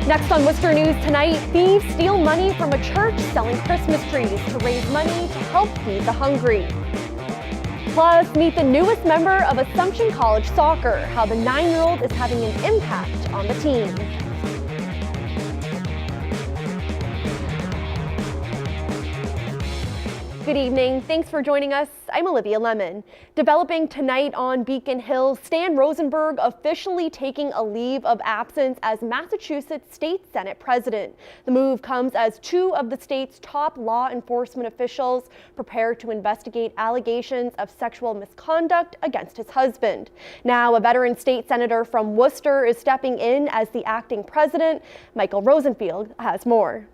Next on Worcester News tonight, thieves steal money from a church selling Christmas trees to raise money to help feed the hungry. Plus, meet the newest member of Assumption College soccer, how the 9-year-old is having an impact on the team. Good evening. Thanks for joining us. I'm Olivia Lemon. Developing tonight on Beacon Hill, Stan Rosenberg officially taking a leave of absence as Massachusetts State Senate President. The move comes as two of the state's top law enforcement officials prepare to investigate allegations of sexual misconduct against his husband. Now, a veteran state senator from Worcester is stepping in as the acting president. Michael Rosenfield has more.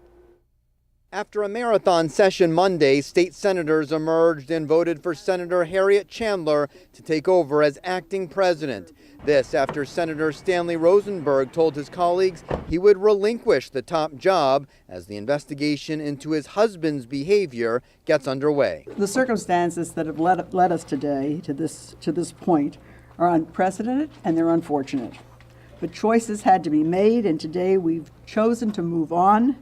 After a marathon session Monday, state senators emerged and voted for Senator Harriet Chandler to take over as acting president. This after Senator Stanley Rosenberg told his colleagues he would relinquish the top job as the investigation into his husband's behavior gets underway. The circumstances that have led us today to this point are unprecedented and they're unfortunate. But choices had to be made, and today we've chosen to move on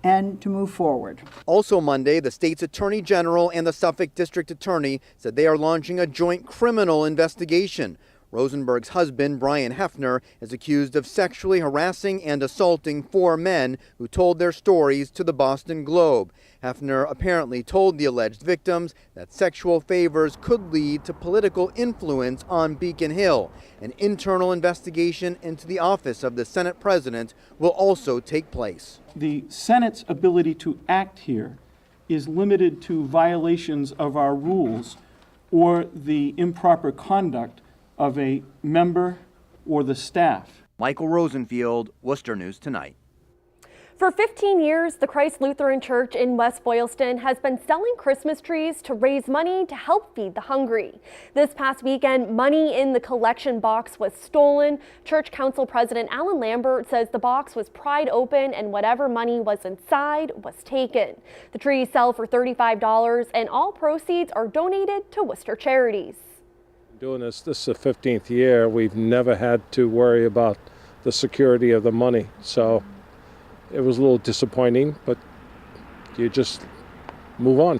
and to move forward. Also Monday, the state's Attorney General and the Suffolk District Attorney said they are launching a joint criminal investigation. Rosenberg's husband, Brian Hefner, is accused of sexually harassing and assaulting 4 men who told their stories to the Boston Globe. Hefner apparently told the alleged victims that sexual favors could lead to political influence on Beacon Hill. An internal investigation into the office of the Senate President will also take place. The Senate's ability to act here is limited to violations of our rules or the improper conduct of a member or the staff. Michael Rosenfield, Worcester News Tonight. For 15 years, the Christ Lutheran Church in West Boylston has been selling Christmas trees to raise money to help feed the hungry. This past weekend, money in the collection box was stolen. Church Council President Alan Lambert says the box was pried open and whatever money was inside was taken. The trees sell for $35 and all proceeds are donated to Worcester charities. Doing this is the 15th year. We've never had to worry about the security of the money. So it was a little disappointing, but you just move on.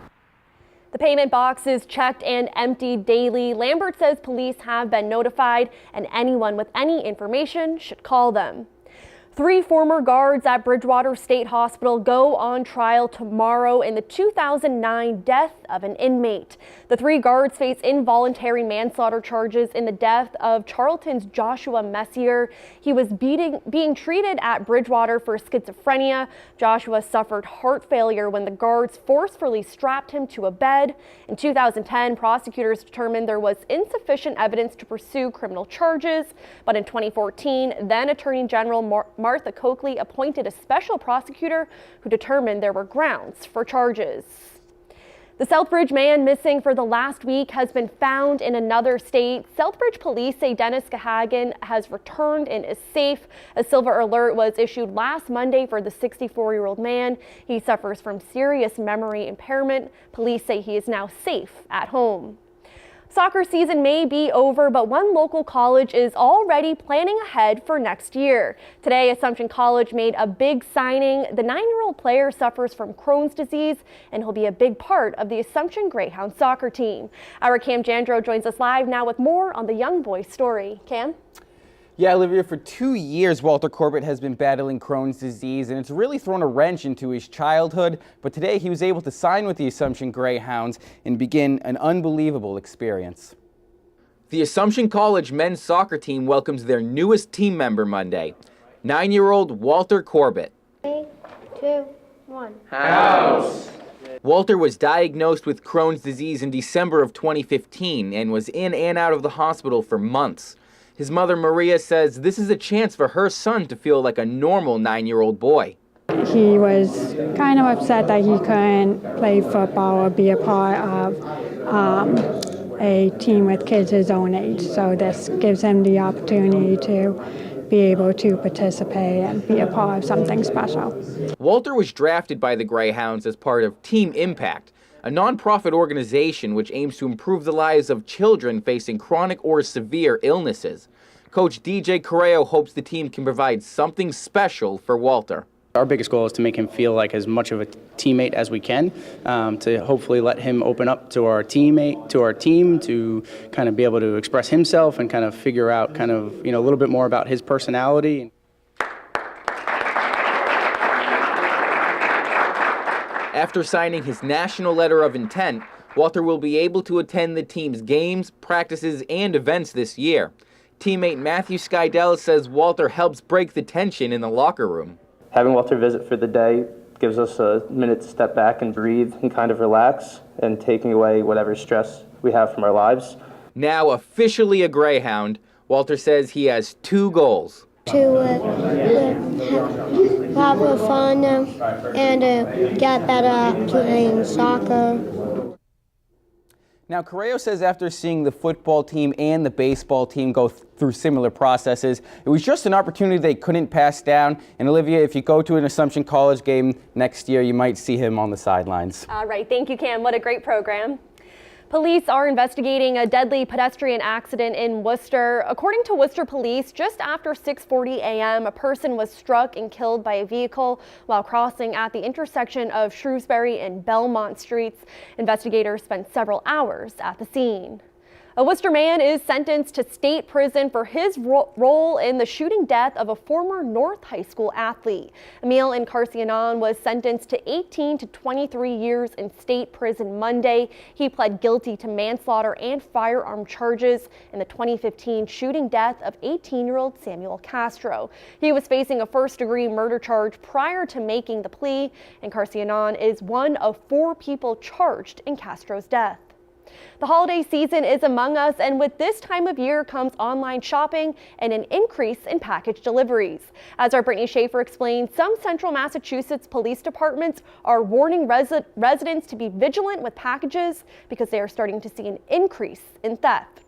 The payment box is checked and emptied daily. Lambert says police have been notified and anyone with any information should call them. 3 former guards at Bridgewater State Hospital go on trial tomorrow in the 2009 death of an inmate. The 3 guards face involuntary manslaughter charges in the death of Charlton's Joshua Messier. He was being treated at Bridgewater for schizophrenia. Joshua suffered heart failure when the guards forcefully strapped him to a bed. In 2010, prosecutors determined there was insufficient evidence to pursue criminal charges. But in 2014, then Attorney General Martha Coakley appointed a special prosecutor who determined there were grounds for charges. The Southbridge man missing for the last week has been found in another state. Southbridge police say Dennis Gahagan has returned and is safe. A silver alert was issued last Monday for the 64-year-old man. He suffers from serious memory impairment. Police say he is now safe at home. Soccer season may be over, but one local college is already planning ahead for next year. Today, Assumption College made a big signing. The 9-year-old player suffers from Crohn's disease, and he'll be a big part of the Assumption Greyhound soccer team. Our Cam Jandrow joins us live now with more on the young boy's story. Cam? Yeah, Olivia, for 2 years, Walter Corbett has been battling Crohn's disease, and it's really thrown a wrench into his childhood. But today, he was able to sign with the Assumption Greyhounds and begin an unbelievable experience. The Assumption College men's soccer team welcomes their newest team member Monday, 9-year-old Walter Corbett. 3, 2, 1. House! Walter was diagnosed with Crohn's disease in December of 2015 and was in and out of the hospital for months. His mother, Maria, says this is a chance for her son to feel like a normal 9-year-old boy. He was kind of upset that he couldn't play football or be a part of a team with kids his own age. So this gives him the opportunity to be able to participate and be a part of something special. Walter was drafted by the Greyhounds as part of Team Impact, a nonprofit organization which aims to improve the lives of children facing chronic or severe illnesses. Coach DJ CORRAO hopes the team can provide something special for Walter. Our biggest goal is to make him feel like as much of a teammate as we can, to hopefully let him open up to our team, to kind of be able to express himself and kind of figure out kind of, a little bit more about his personality. After signing his national letter of intent, Walter will be able to attend the team's games, practices, and events this year. Teammate Matthew Skydell says Walter helps break the tension in the locker room. Having Walter visit for the day gives us a minute to step back and breathe and kind of relax, and taking away whatever stress we have from our lives. Now officially a Greyhound, Walter says he has 2 goals. To have fun and get better at playing soccer. Now, CORRAO says after seeing the football team and the baseball team go through similar processes, it was just an opportunity they couldn't pass down. And Olivia, if you go to an Assumption College game next year, you might see him on the sidelines. All right, thank you, Cam. What a great program. Police are investigating a deadly pedestrian accident in Worcester. According to Worcester police, just after 6:40 a.m., a person was struck and killed by a vehicle while crossing at the intersection of Shrewsbury and Belmont Streets. Investigators spent several hours at the scene. A Worcester man is sentenced to state prison for his role in the shooting death of a former North High School athlete. Emil Encarnacion was sentenced to 18 to 23 years in state prison Monday. He pled guilty to manslaughter and firearm charges in the 2015 shooting death of 18-year-old Samuel Castro. He was facing a first-degree murder charge prior to making the plea. Encarnacion is one of 4 people charged in Castro's death. The holiday season is among us, and with this time of year comes online shopping and an increase in package deliveries. As our Brittany Schaefer explained, some central Massachusetts police departments are warning residents to be vigilant with packages because they are starting to see an increase in theft.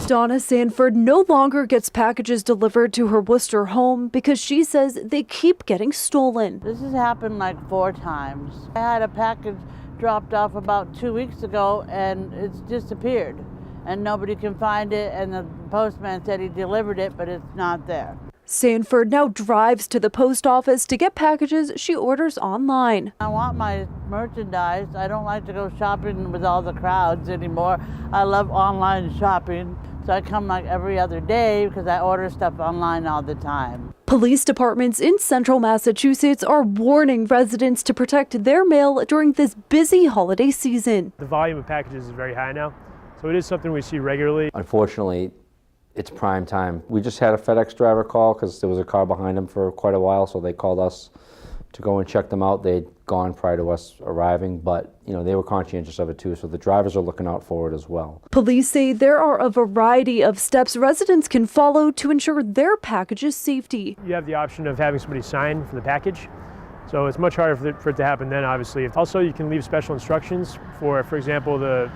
Donna Sanford no longer gets packages delivered to her Worcester home because she says they keep getting stolen. This has happened like 4 times. I had a package dropped off about 2 weeks ago and it's disappeared and nobody can find it, and the postman said he delivered it, but it's not there. Sanford now drives to the post office to get packages she orders online. I want my merchandise. I don't like to go shopping with all the crowds anymore. I love online shopping, so I come like every other day because I order stuff online all the time. Police departments in central Massachusetts are warning residents to protect their mail during this busy holiday season. The volume of packages is very high now, so it is something we see regularly. Unfortunately, it's prime time. We just had a FedEx driver call because there was a car behind them for quite a while, so they called us to go and check them out. They'd gone prior to us arriving, but they were conscientious of it too, so the drivers are looking out for it as well. Police say there are a variety of steps residents can follow to ensure their package's safety. You have the option of having somebody sign for the package, so it's much harder for it to happen then, obviously. Also, you can leave special instructions for example, the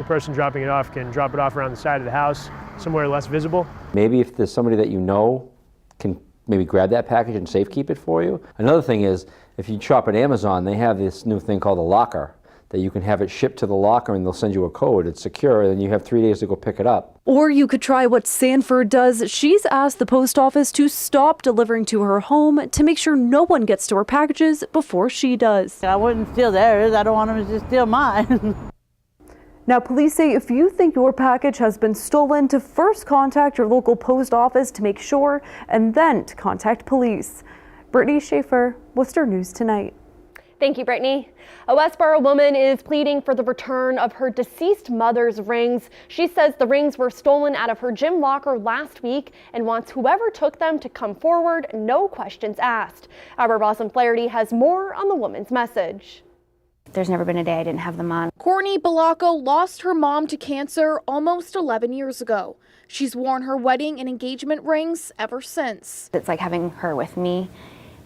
person dropping it off can drop it off around the side of the house, somewhere less visible. Maybe if there's somebody that can maybe grab that package and safekeep it for you. Another thing is, if you shop at Amazon, they have this new thing called a locker, that you can have it shipped to the locker and they'll send you a code. It's secure, and you have 3 days to go pick it up. Or you could try what Sanford does. She's asked the post office to stop delivering to her home to make sure no one gets to her packages before she does. I wouldn't steal theirs. I don't want them to steal mine. Now, police say if you think your package has been stolen, to first contact your local post office to make sure, and then to contact police. Brittany Schaefer, Worcester News Tonight. Thank you, Brittany. A Westborough woman is pleading for the return of her deceased mother's rings. She says the rings were stolen out of her gym locker last week and wants whoever took them to come forward, no questions asked. Our Roslyn Flaherty has more on the woman's message. There's never been a day I didn't have them on. Courtney Balacco lost her mom to cancer almost 11 years ago. She's worn her wedding and engagement rings ever since. It's like having her with me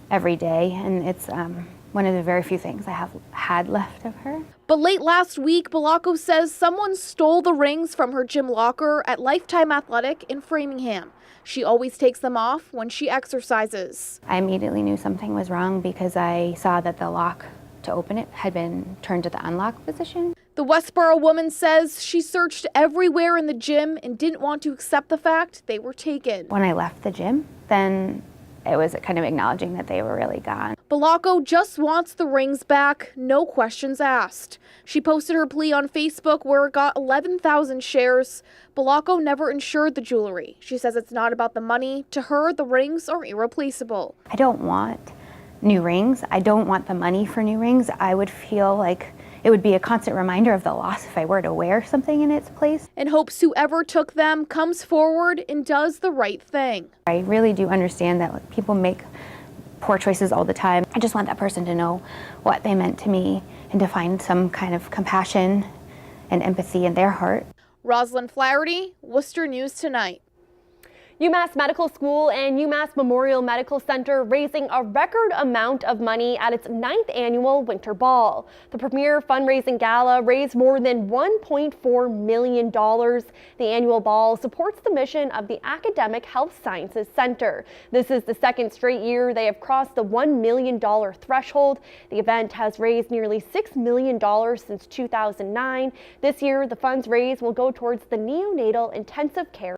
every day, and it's one of the very few things I have had left of her. But late last week, Balacco says someone stole the rings from her gym locker at Lifetime Athletic in Framingham. She always takes them off when she exercises. I immediately knew something was wrong because I saw that the lock to open it had been turned to the unlock position. The Westborough woman says she searched everywhere in the gym and didn't want to accept the fact they were taken. When I left the gym, then it was kind of acknowledging that they were really gone. Bellocco just wants the rings back, no questions asked. She posted her plea on Facebook where it got 11,000 shares. Bellocco never insured the jewelry. She says it's not about the money. To her, the rings are irreplaceable. I don't want new rings. I don't want the money for new rings. I would feel like it would be a constant reminder of the loss if I were to wear something in its place. And hopes whoever took them comes forward and does the right thing. I really do understand that people make poor choices all the time. I just want that person to know what they meant to me and to find some kind of compassion and empathy in their heart. Rosalind Flaherty, Worcester News Tonight. UMass Medical School and UMass Memorial Medical Center raising a record amount of money at its 9th annual Winter Ball. The premier fundraising gala raised more than $1.4 million. The annual ball supports the mission of the Academic Health Sciences Center. This is the second straight year they have crossed the $1 million threshold. The event has raised nearly $6 million since 2009. This year, the funds raised will go towards the neonatal intensive care